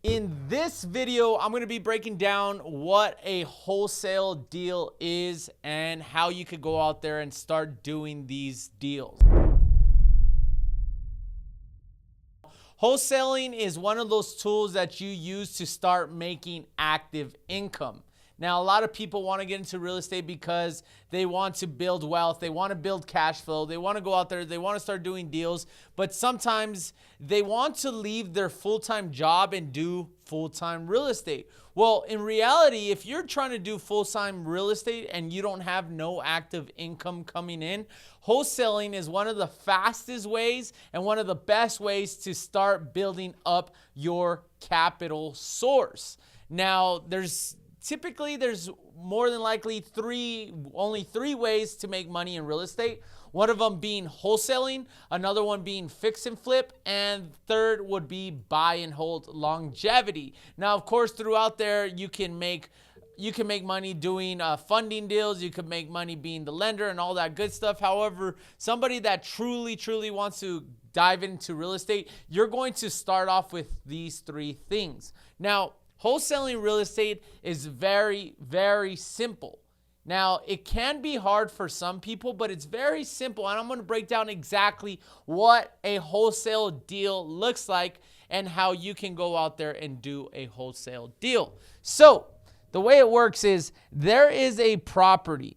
In this video, I'm going to be breaking down what a wholesale deal is and how you could go out there and start doing these deals. Wholesaling is one of those tools that you use to start making active income. Now, a lot of people want to get into real estate because they want to build wealth, they want to build cash flow, they want to go out there, they want to start doing deals, but sometimes they want to leave their full-time job and do full-time real estate. Well, in reality, if you're trying to do full-time real estate and you don't have no active income coming in, wholesaling is one of the fastest ways and one of the best ways to start building up your capital source. Now, typically there's more than likely only three ways to make money in real estate. One of them being wholesaling, another one being fix and flip, and third would be buy and hold longevity. Now, of course, throughout there, you can make money doing funding deals. You could make money being the lender and all that good stuff. However, somebody that truly wants to dive into real estate, you're going to start off with these three things. Now, wholesaling real estate is very simple. Now, it can be hard for some people, but it's very simple. And I'm going to break down exactly what a wholesale deal looks like and how you can go out there and do a wholesale deal. So, the way it works is there is a property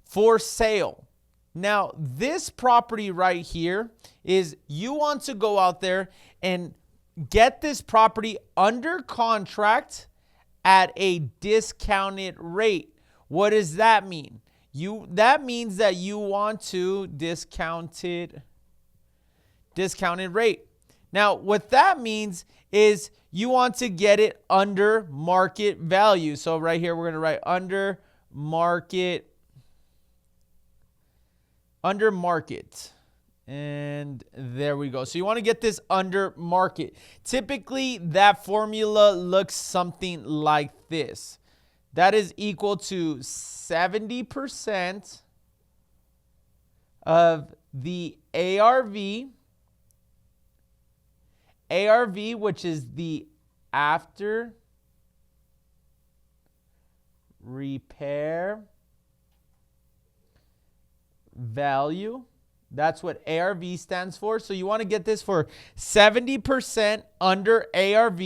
for sale. Now, this property right here is you want to go out there and get this property under contract at a discounted rate. What does that mean? That means that you want to discounted rate. Now, what that means is you want to get it under market value. So right here, we're going to write under market. And there we go. So you want to get this under market. Typically, that formula looks something like this. That is equal to 70% of the ARV, which is the after repair value. That's what ARV stands for. So you want to get this for 70% under ARV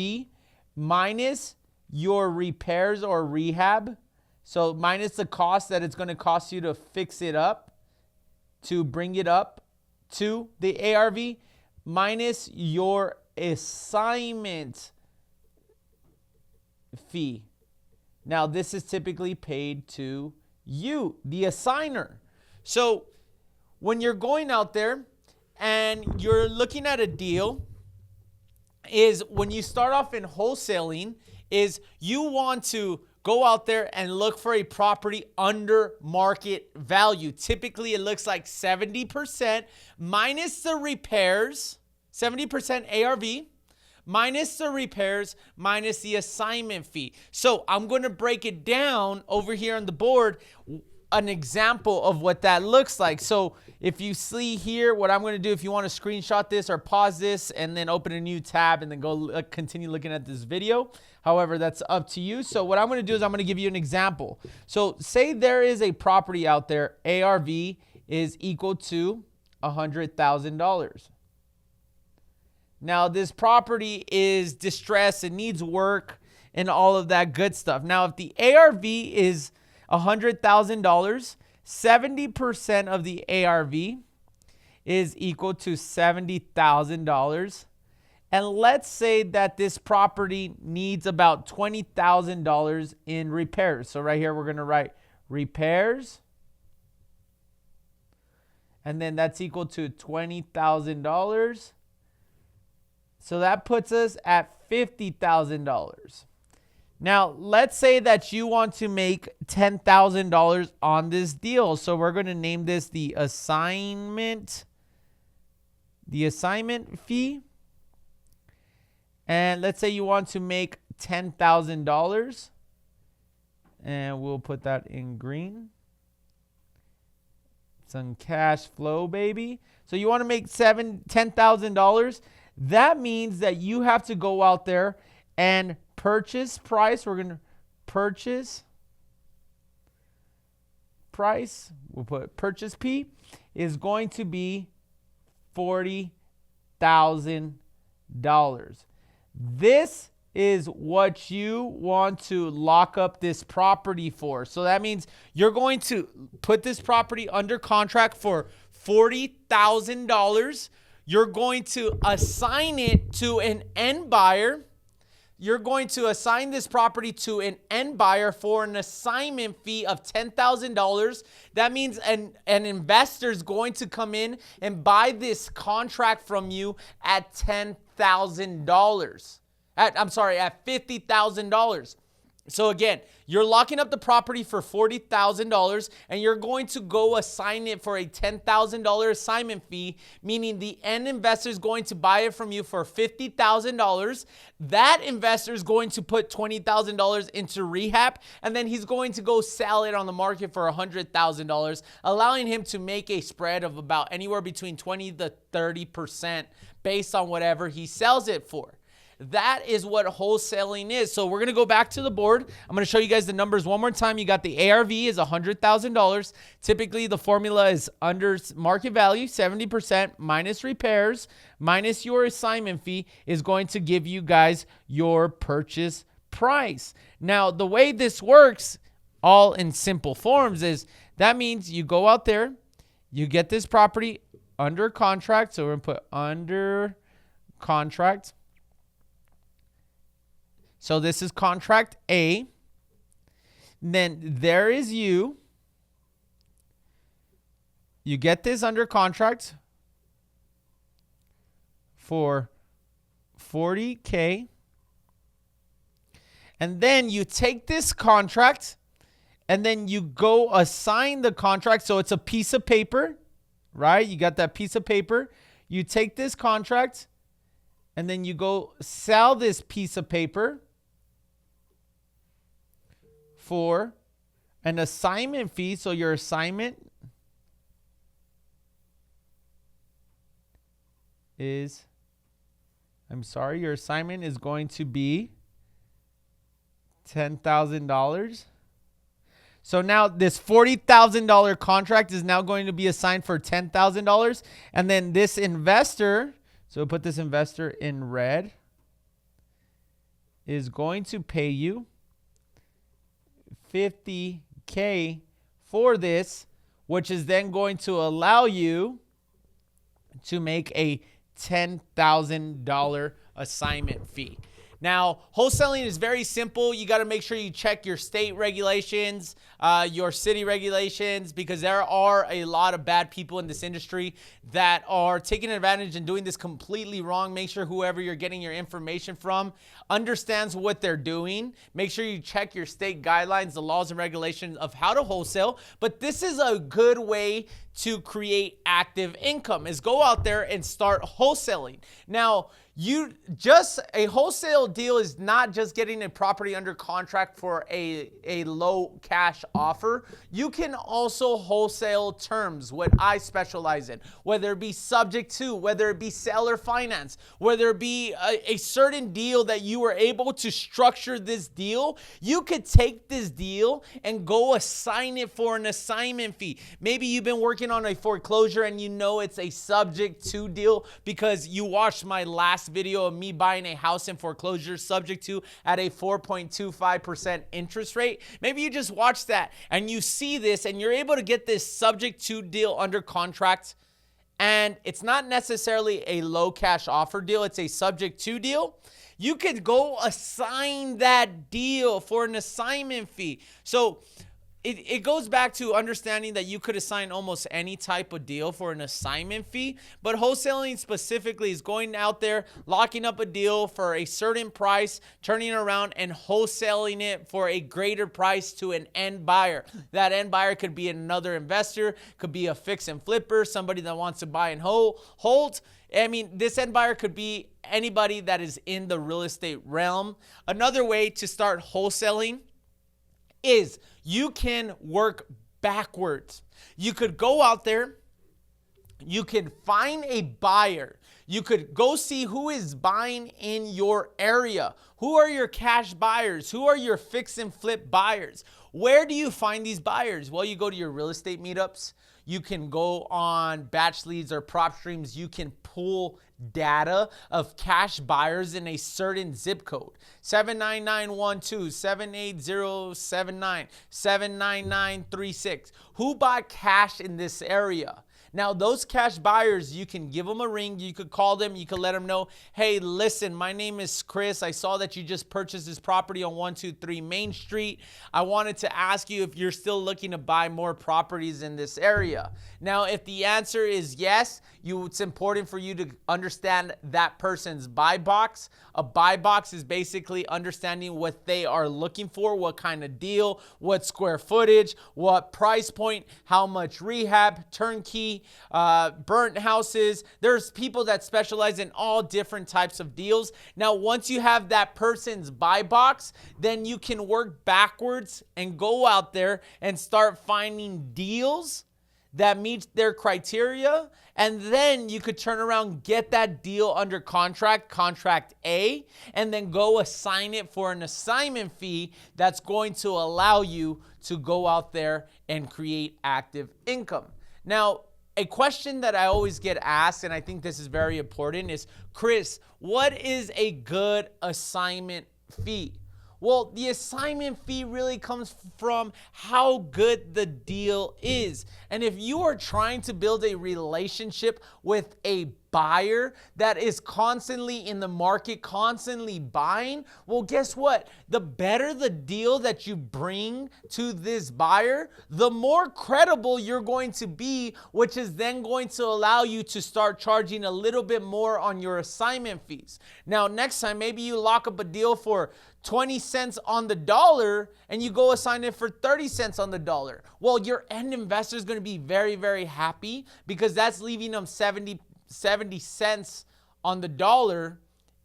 minus your repairs or rehab. So minus the cost that it's going to cost you to fix it up, to bring it up to the ARV, minus your assignment fee. Now, this is typically paid to you, the assigner. So when you're going out there and you're looking at a deal, is when you start off in wholesaling, is you want to go out there and look for a property under market value. Typically, it looks like 70% minus the repairs, 70% ARV, minus the repairs, minus the assignment fee. So I'm going to break it down over here on the board, an example of what that looks like. So if you see here, what I'm going to do, if you want to screenshot this or pause this and then open a new tab and then go continue looking at this video. However, that's up to you. So what I'm going to do is I'm going to give you an example. So say there is a property out there, ARV is equal to $100,000. Now, this property is distressed, it needs work and all of that good stuff. Now, if the ARV is $100,000, 70% of the ARV is equal to $70,000. And let's say that this property needs about $20,000 in repairs. So right here, we're going to write repairs. And then that's equal to $20,000. So that puts us at $50,000. Now, let's say that you want to make $10,000 on this deal. So we're going to name this the assignment fee. And let's say you want to make $10,000. And we'll put that in green. Some cash flow, baby. So you want to make $10,000. That means that you have to go out there and purchase price. We're going to purchase price. We'll put purchase P is going to be $40,000. This is what you want to lock up this property for. So that means you're going to put this property under contract for $40,000. You're going to assign it to an end buyer. You're going to assign this property to an end buyer for an assignment fee of $10,000. That means an investor is going to come in and buy this contract from you at $10,000. At $50,000. So again, you're locking up the property for $40,000 and you're going to go assign it for a $10,000 assignment fee, meaning the end investor is going to buy it from you for $50,000. That investor is going to put $20,000 into rehab, and then he's going to go sell it on the market for $100,000, allowing him to make a spread of about anywhere between 20 to 30% based on whatever he sells it for. That is what wholesaling is. So we're going to go back to the board. I'm going to show you guys the numbers one more time. You got the ARV is $100,000. Typically, the formula is under market value, 70% minus repairs, minus your assignment fee is going to give you guys your purchase price. Now, the way this works, all in simple forms, is that means you go out there, you get this property under contract. So we're going to put under contract. So this is contract A. Then there is you. You get this under contract for $40K. And then you take this contract and then you go assign the contract. So it's a piece of paper, right? You got that piece of paper. You take this contract and then you go sell this piece of paper for an assignment fee. So your assignment is, your assignment is going to be $10,000. So now this $40,000 contract is now going to be assigned for $10,000. And then this investor, so we'll put this investor in red, is going to pay you $50K for this, which is then going to allow you to make a $10,000 assignment fee. Now, wholesaling is very simple. You got to make sure you check your state regulations, your city regulations, because there are a lot of bad people in this industry that are taking advantage and doing this completely wrong. Make sure whoever you're getting your information from understands what they're doing. Make sure you check your state guidelines, the laws and regulations of how to wholesale. But this is a good way to create active income, is go out there and start wholesaling. Now, a wholesale deal is not just getting a property under contract for a low cash offer. You can also wholesale terms, what I specialize in, whether it be subject to, whether it be seller finance, whether it be a certain deal that you were able to structure this deal. You could take this deal and go assign it for an assignment fee. Maybe you've been working on a foreclosure and you know it's a subject to deal because you watched my last video of me buying a house in foreclosure subject to at a 4.25% interest rate. Maybe you just watched that and you see this and you're able to get this subject to deal under contract, and it's not necessarily a low cash offer deal, it's a subject to deal. You could go assign that deal for an assignment fee. So it goes back to understanding that you could assign almost any type of deal for an assignment fee, but wholesaling specifically is going out there, locking up a deal for a certain price, turning it around and wholesaling it for a greater price to an end buyer. That end buyer could be another investor, could be a fix and flipper, somebody that wants to buy and hold. I mean, this end buyer could be anybody that is in the real estate realm. Another way to start wholesaling is you can work backwards. You could go out there, you can find a buyer. You could go see who is buying in your area. Who are your cash buyers? Who are your fix and flip buyers? Where do you find these buyers? Well, you go to your real estate meetups. You can go on Batch Leads or Prop Streams. You can pull data of cash buyers in a certain zip code. 79912, 78079, 79936. Who bought cash in this area? Now, those cash buyers, you can give them a ring. You could call them. You could let them know, hey, listen, my name is Chris. I saw that you just purchased this property on 123 Main Street. I wanted to ask you if you're still looking to buy more properties in this area. Now, if the answer is yes, it's important for you to understand that person's buy box. A buy box is basically understanding what they are looking for, what kind of deal, what square footage, what price point, how much rehab, turnkey, burnt houses. There's people that specialize in all different types of deals. Now, once you have that person's buy box, then you can work backwards and go out there and start finding deals that meet their criteria. And then you could turn around, get that deal under contract, contract A, and then go assign it for an assignment fee that's going to allow you to go out there and create active income. Now, a question that I always get asked, and I think this is very important, is, Chris, what is a good assignment fee? Well, the assignment fee really comes from how good the deal is. And if you are trying to build a relationship with a buyer that is constantly in the market, constantly buying, well, guess what? The better the deal that you bring to this buyer, the more credible you're going to be, which is then going to allow you to start charging a little bit more on your assignment fees. Now, next time, maybe you lock up a deal for 20 cents on the dollar and you go assign it for 30 cents on the dollar. Well, your end investor is going to be very, very happy because that's leaving them 70 cents on the dollar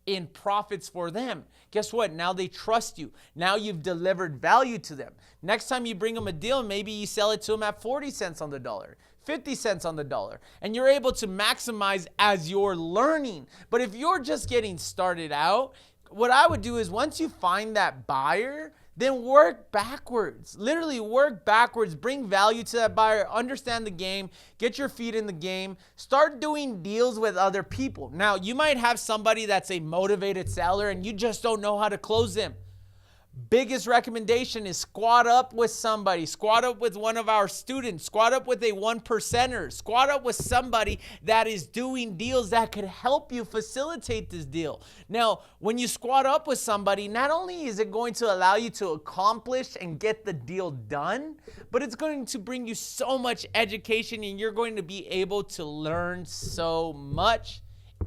in profits for them. Guess what? Now they trust you. Now you've delivered value to them. Next time you bring them a deal, maybe you sell it to them at 40 cents on the dollar. 50 cents on the dollar, and you're able to maximize as you're learning. But if you're just getting started out, what I would do is once you find that buyer, then work backwards. Literally work backwards, bring value to that buyer, understand the game, get your feet in the game, start doing deals with other people. Now, you might have somebody that's a motivated seller and you just don't know how to close them. Biggest recommendation is squat up with somebody. Squat up with one of our students. Squat up with a 1%er. Squat up with somebody that is doing deals that could help you facilitate this deal. Now, when you squat up with somebody, not only is it going to allow you to accomplish and get the deal done, but it's going to bring you so much education and you're going to be able to learn so much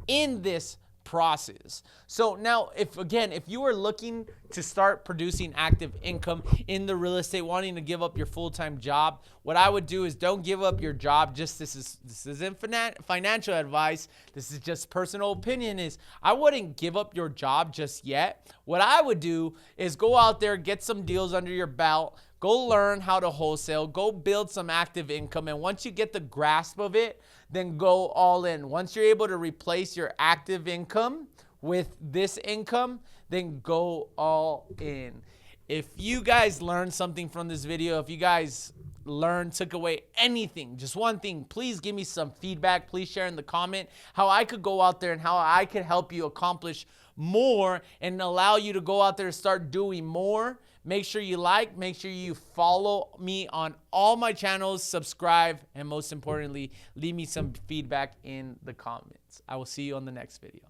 in this process. So now, if you are looking to start producing active income in the real estate, wanting to give up your full-time job, what I would do is don't give up your job. This isn't financial advice. This is just personal opinion. I wouldn't give up your job just yet. What I would do is go out there, get some deals under your belt, go learn how to wholesale, go build some active income. And once you get the grasp of it, then go all in. Once you're able to replace your active income with this income, then go all in. If you guys learned something from this video, if you guys took away anything, just one thing, please give me some feedback. Please share in the comment how I could go out there and how I could help you accomplish more and allow you to go out there and start doing more. Make sure you like, make sure you follow me on all my channels, subscribe, and most importantly, leave me some feedback in the comments. I will see you on the next video.